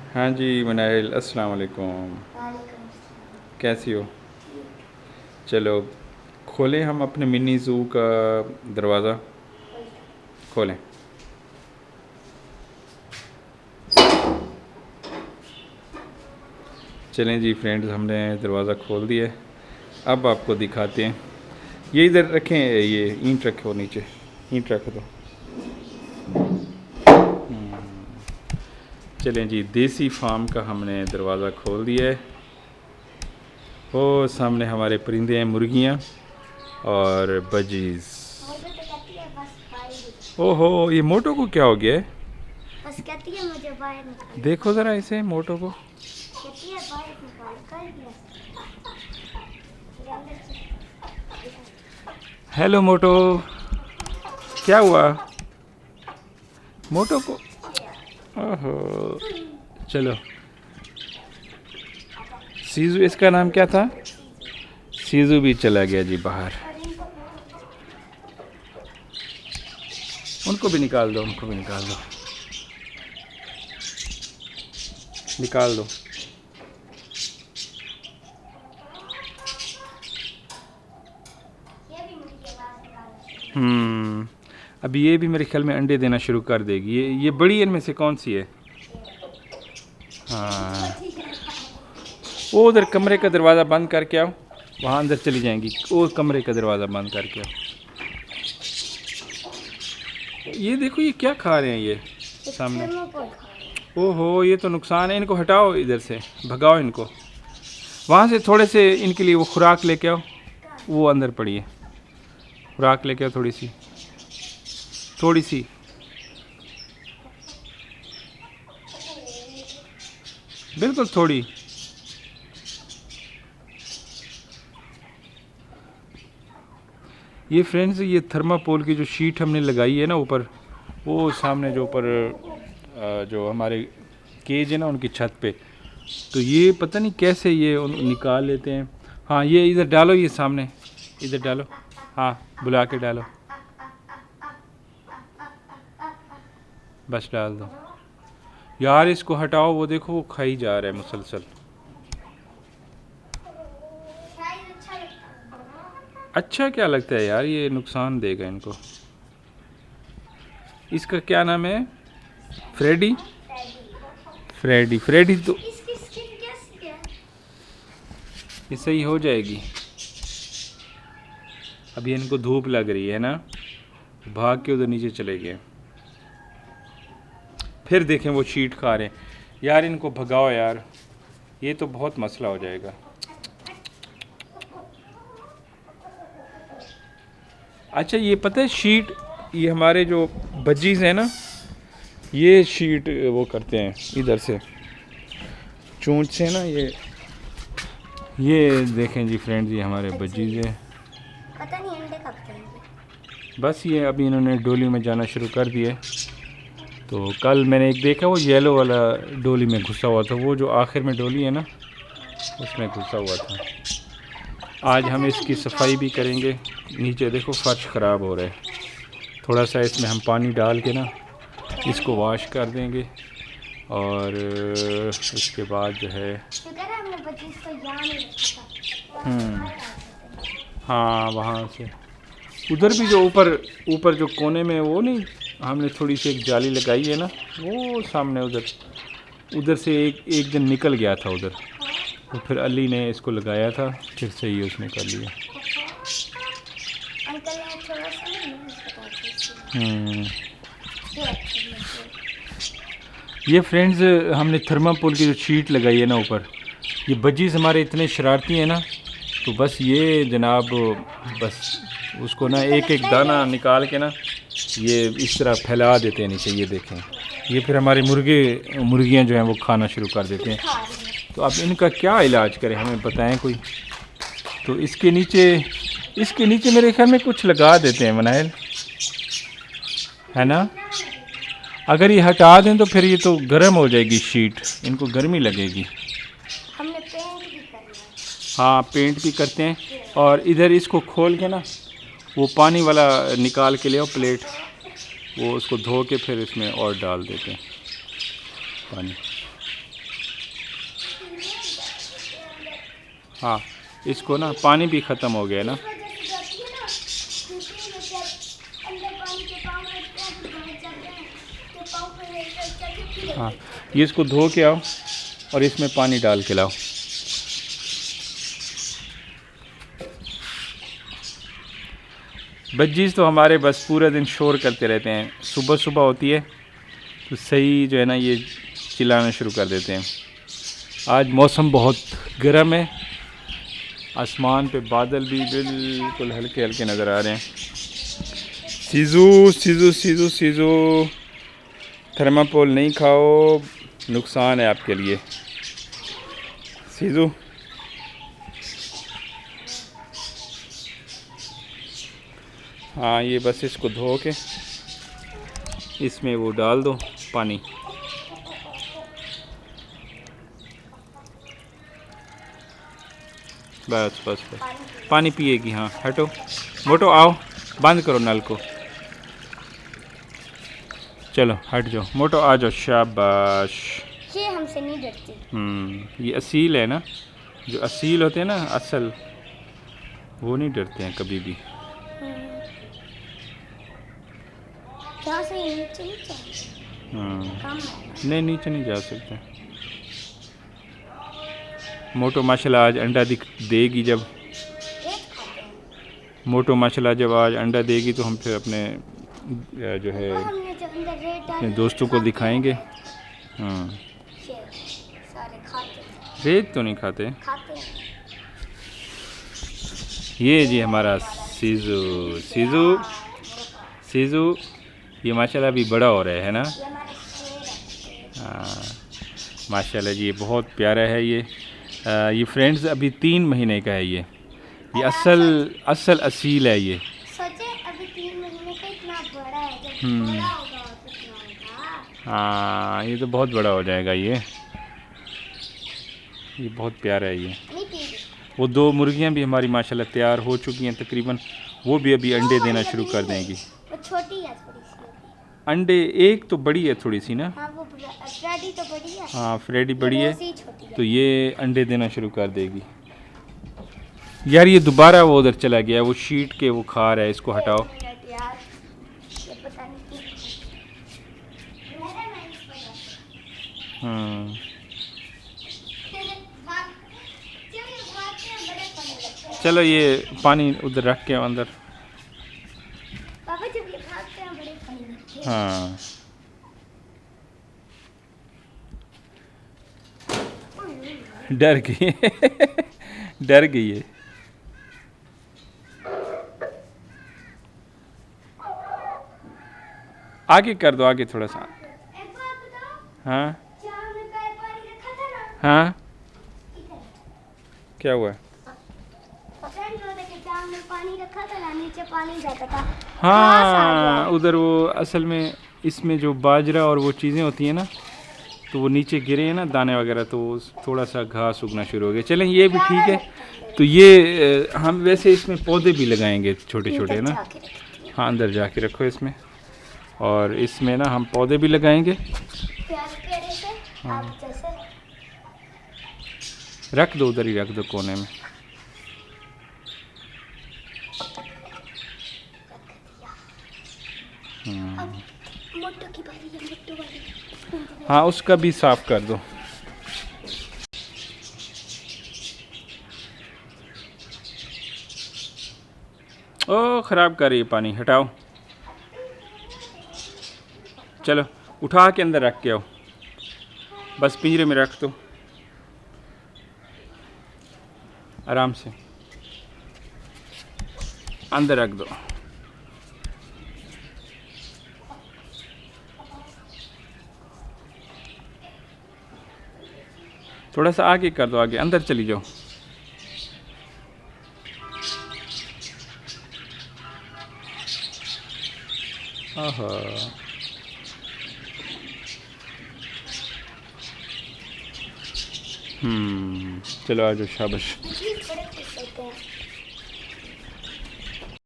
हाँ जी मनाइल, अस्सलाम वालेकुम। वालेकुम अस्सलाम। कैसी हो? चलो खोलें हम अपने मिनी ज़ू का दरवाज़ा। खोलें। चलें जी फ्रेंड्स, हमने दरवाज़ा खोल दिया है। अब आपको दिखाते हैं। ये इधर रखें, ये ईंट रखो नीचे, ईंट रख दो। चलें जी, देसी फार्म का हमने दरवाज़ा खोल दिया है। वो सामने हमारे परिंदे हैं, मुर्गियाँ और बजीज़। मोटो तो कहती है बस बाहर निकाल। ओहो, ये मोटो को क्या हो गया है? बस कहती है मुझे बाहर निकाल। देखो ज़रा इसे, मोटो को। कहती है बाहर निकाल कर दिया। ये अंदर से हेलो मोटो, क्या हुआ मोटो को? ओहो, चलो। सीजू, इसका नाम क्या था? चीज़ सीजू भी चला गया जी बाहर। और इनको उनको भी निकाल दो, उनको भी निकाल दो, निकाल दो। ये भी मुझे बाहर निकाल। अभी ये भी मेरे ख्याल में अंडे देना शुरू कर देगी। ये बड़ी इनमें से कौन सी है? हाँ, वो उधर कमरे का दरवाज़ा बंद करके आओ, वहाँ अंदर चली जाएंगी। वो कमरे का दरवाज़ा बंद करके आओ। ये देखो, ये क्या खा रहे हैं ये सामने? ओहो, ये तो नुकसान है। इनको हटाओ इधर से, भगाओ इनको। वहाँ से थोड़े से इनके लिए वो खुराक लेके आओ। वो अंदर पड़ी है, खुराक लेके आओ थोड़ी सी, थोड़ी सी। बिल्कुल थोड़ी। ये फ्रेंड्स, ये थर्मापोल की जो शीट हमने लगाई है ना ऊपर, वो सामने जो ऊपर जो हमारे केज है ना उनकी छत पे, तो ये पता नहीं कैसे ये निकाल लेते हैं। हाँ, ये इधर डालो, ये सामने इधर डालो। हाँ, बुला के डालो, बस डाल दो यार। इसको हटाओ, वो देखो वो खाई जा रहा है मुसलसल। अच्छा क्या लगता है यार, ये नुकसान देगा इनको। इसका क्या नाम है? फ्रेडी। फ्रेडी, फ्रेडी तो इसकी स्किन कैसी है? ये सही हो जाएगी। अभी इनको धूप लग रही है ना, भाग के उधर नीचे चले गए। फिर देखें वो शीट खा रहे हैं। यार इनको भगाओ यार, ये तो बहुत मसला हो जाएगा। अच्छा, ये पता है शीट, ये हमारे जो बजीज हैं ना, ये शीट वो करते हैं इधर से, चोंच से ना। ये देखें जी फ्रेंड्स, ये हमारे बजीज है। पता नहीं अंडे कब देंगे। बस ये अभी इन्होंने डोली में जाना शुरू कर दिए। तो कल मैंने एक देखा, वो येलो वाला डोली में घुसा हुआ था, वो जो आखिर में डोली है ना उसमें घुसा हुआ था। आज हम इसकी सफाई भी करेंगे। नीचे देखो फर्श ख़राब हो रहा है, थोड़ा सा इसमें हम पानी डाल के ना इसको वॉश कर देंगे। और उसके बाद जो है शुक्र है हमने बच्ची को यहाँ नहीं रखा था। हम्म, हाँ, वहाँ से उधर भी जो ऊपर ऊपर जो कोने में वो नहीं, हमने थोड़ी सी एक जाली लगाई है ना, वो सामने उधर, उधर से एक एक दिन निकल गया था उधर। तो फिर अली ने इसको लगाया था, फिर से ही उसने कर लिया। अंकल ने थोड़ा सा नहीं बताया। हम्म, ये फ्रेंड्स, हमने थर्माकोल की जो शीट लगाई है ना ऊपर, ये बजीज हमारे इतने शरारती हैं ना, तो बस ये जनाब, बस उसको ना एक एक दाना निकाल के ना ये इस तरह फैला देते हैं नीचे। ये देखें, ये फिर हमारे मुर्गियां जो हैं वो खाना शुरू कर देते हैं। तो अब इनका क्या इलाज करें, हमें बताएं कोई। तो इसके नीचे मेरे ख्याल में कुछ लगा देते हैं मनाइल, है ना? अगर ये हटा दें तो फिर ये तो गर्म हो जाएगी शीट, इनको गर्मी लगेगी। हमने पेंट भी करना हाँ, पेंट भी करते हैं। और इधर इसको खोल के ना वो पानी वाला निकाल के ले आओ प्लेट, वो उसको धो के फिर इसमें और डाल देते हैं पानी। हाँ, इसको ना पानी भी ख़त्म हो गया ना। इस वजह से जाती है ना, क्योंकि ये जब अंदर पानी के पाँव रखते हैं फिर बाहर जाते हैं तो पाँव पे जाके फिर हाँ, ये इसको धो के आओ और इसमें पानी डाल के लाओ। बज्जीज तो हमारे बस पूरे दिन शोर करते रहते हैं। सुबह सुबह होती है तो सही जो है ना ये चिल्लाना शुरू कर देते हैं। आज मौसम बहुत गर्म है, आसमान पे बादल भी बिल्कुल हल्के हल्के नज़र आ रहे हैं। सीजू सीजू सीजू सीजू, थर्माकोल नहीं खाओ, नुकसान है आपके लिए। सीजू हाँ, ये बस इसको धो के इसमें वो डाल दो पानी। बस बस बस पानी पिएगी। हाँ हटो मोटो, आओ बंद करो नल को। चलो हट जाओ मोटो, आ जाओ, शाबाश। ये हमसे नहीं डरती। ये असील है ना, जो असील होते हैं ना असल, वो नहीं डरते हैं कभी भी। क्या से नीचे नहीं चाहिए? कम है। नहीं नीचे नहीं जा सकते। मोटो माशाल्लाह आज अंडा देगी। जब एक खाते हैं। मोटो माशाल्लाह जब आज अंडा देगी तो हम फिर अपने जो है और हमने जो अंदर रेड डाल अपने दोस्तों को दिखाएंगे। सारे खाते हैं। रेत तो नहीं खाते। खाते हैं। ये जी हमारा सीजू सीजू सीजू, ये माशाल्लाह अभी बड़ा हो रहा है ना। ये हमारा शेर है। हाँ माशाल्लाह जी, ये बहुत प्यारा है। ये फ्रेंड्स अभी 3 महीने का है। ये असल असील है ये। सोचे अभी 3 महीने का इतना बड़ा है, जब बड़ा होगा तो कितना होगा। हाँ ये तो बहुत बड़ा हो जाएगा। ये बहुत प्यारा है ये। नहीं पीगी। वो 2 मुर्गियां भी हमारी माशाल्लाह तैयार हो चुकी हैं तकरीबन। वो भी अभी अंडे देना शुरू कर देंगी। वो छोटी है थोड़ी सी अभी। अंडे एक तो बड़ी है थोड़ी सी ना। हाँ वो फ्रेडी तो बड़ी है। हाँ फ्रेडी बड़ी है, रोज़ी छोटी है। तो ये अंडे देना शुरू कर देगी। यार ये दोबारा वो उधर चला गया, वो शीट के वो खा रहा है, इसको हटाओ। एक मिनट यार, ये पता नहीं हम्म चलो ये पानी उधर रख के अंदर। पापा जब ये भागते हैं बड़े फनी लगते हैं। हाँ डर गई डर गई है। आगे कर दो, आगे थोड़ा सा। एक बात बताओ, हाँ चाय में पैर पानी रखा था ना, हाँ इधर। क्या हुआ? पता नहीं होता कि चाय में पानी रखा था ना, नीचे पानी जाता था। घास आ हाँ गया। उधर वो असल में इसमें जो बाजरा और वो चीज़ें होती हैं ना, तो वो नीचे गिरे हैं ना दाने वगैरह, तो थोड़ा सा घास उगना शुरू हो गया। चलें ये भी ठीक है। तो ये हम वैसे इसमें पौधे भी लगाएंगे छोटे छोटे ना। जाके रखती हैं। हाँ अंदर जाके रखो इसमें, और इसमें ना हम पौधे भी लगाएंगे। प्याज पेड़े से आप जैसे रख दो, उधर ही रख दो कोने में। अब मोटो की बारी है, मोटो वाली। हाँ उसका भी साफ कर दो। ओ ख़राब कर रही है पानी, हटाओ। चलो उठा के अंदर रख के आओ, बस पिंजरे में रख दो आराम से, अंदर रख दो। थोड़ा सा आगे कर दो, आगे अंदर चली जाओ। आहा चलो आ जाओ, शाबाश। बड़े खुश होते हैं।